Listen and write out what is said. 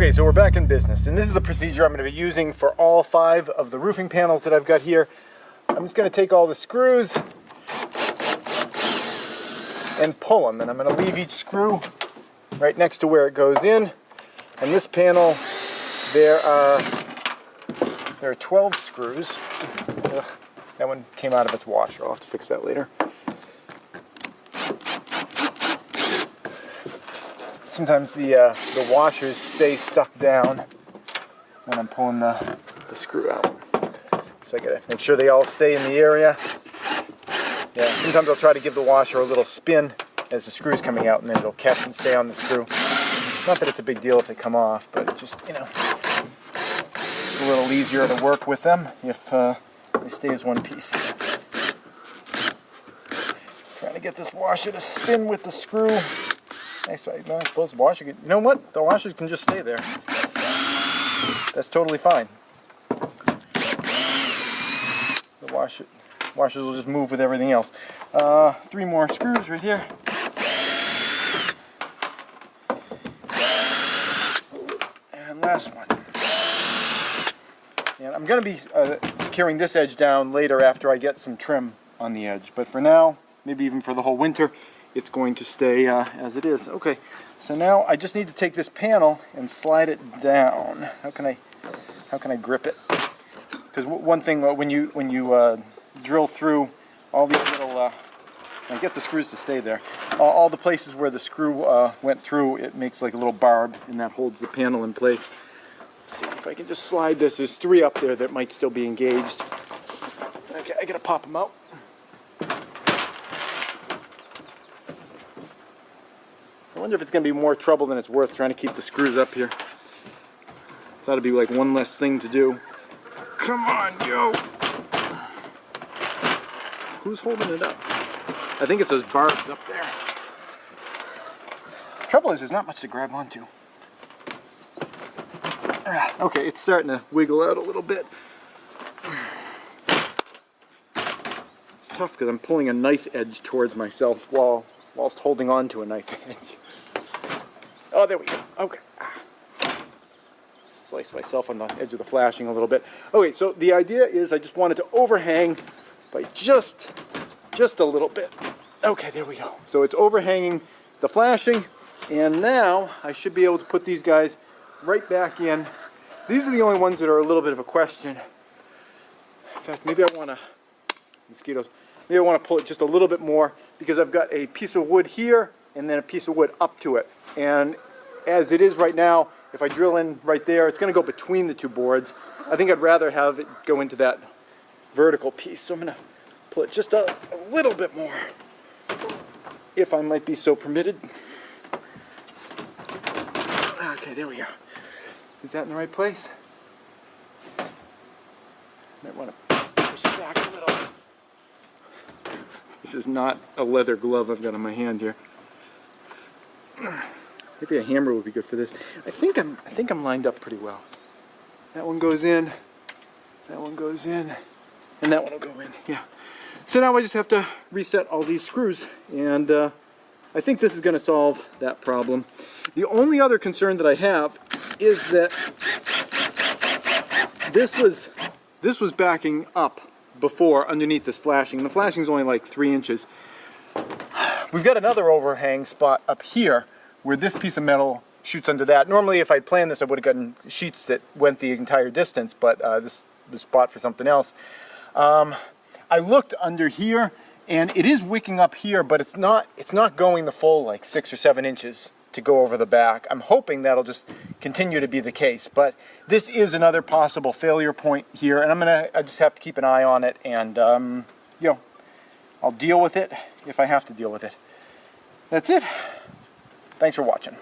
Okay, so we're back in business, and this is the procedure I'm going to be using for all 5 of the roofing panels that I've got here. I'm just going to take all the screws and pull them, and I'm going to leave each screw right next to where it goes in. And this panel, there are 12 screws. Ugh, that one came out of its washer. I'll have to fix that later. Sometimes the washers stay stuck down when I'm pulling the screw out. So I gotta make sure they all stay in the area. Yeah, sometimes I'll try to give the washer a little spin as the screw's coming out, and then it'll catch and stay on the screw. Not that it's a big deal if they come off, but it just, you know, it's a little easier to work with them if they stay as one piece. Trying to get this washer to spin with the screw. Nice, I suppose the washer can, you know what? The washers can just stay there. That's totally fine. The washers will just move with everything else. 3 more screws right here. And last one. And I'm going to be securing this edge down later after I get some trim on the edge. But for now, maybe even for the whole winter, it's going to stay as it is. Okay, so now I just need to take this panel and slide it down. How can I grip it? Because one thing when you drill through all these little, and get the screws to stay there, all the places where the screw went through, it makes like a little barb, and that holds the panel in place. Let's see if I can just slide this. There's 3 up there that might still be engaged. Okay, I gotta pop them out. I wonder if it's going to be more trouble than it's worth trying to keep the screws up here. Thought it'd be like one less thing to do. Come on, yo! Who's holding it up? I think it's those barbs up there. The trouble is, there's not much to grab onto. Okay, it's starting to wiggle out a little bit. It's tough because I'm pulling a knife edge towards myself whilst holding on to a knife edge. Oh, there we go. Okay. Slice myself on the edge of the flashing a little bit. Okay, so the idea is I just wanted to overhang by just a little bit. Okay, there we go. So it's overhanging the flashing, and now I should be able to put these guys right back in. These are the only ones that are a little bit of a question. In fact, maybe I want to, mosquitoes, maybe I want to pull it just a little bit more because I've got a piece of wood here and then a piece of wood up to it. And as it is right now, if I drill in right there, it's going to go between the 2 boards. I think I'd rather have it go into that vertical piece. So I'm going to pull it just a little bit more, if I might be so permitted. Okay, there we go. Is that in the right place? Might want to push it back a little. This is not a leather glove I've got on my hand here. Maybe a hammer would be good for this. I think I'm lined up pretty well. That one goes in, that one goes in, and that one will go in. Yeah. So now I just have to reset all these screws, and I think this is going to solve that problem. The only other concern that I have is that this was backing up before underneath this flashing. The flashing is only like 3 inches. We've got another overhang spot up here where this piece of metal shoots under that. Normally if I'd planned this I would have gotten sheets that went the entire distance, but this was spot for something else. I looked under here and it is wicking up here, but it's not going the full like 6 or 7 inches to go over the back. I'm hoping that'll just continue to be the case, but this is another possible failure point here, and I just have to keep an eye on it, and you know, I'll deal with it if I have to deal with it. That's it. Thanks for watching.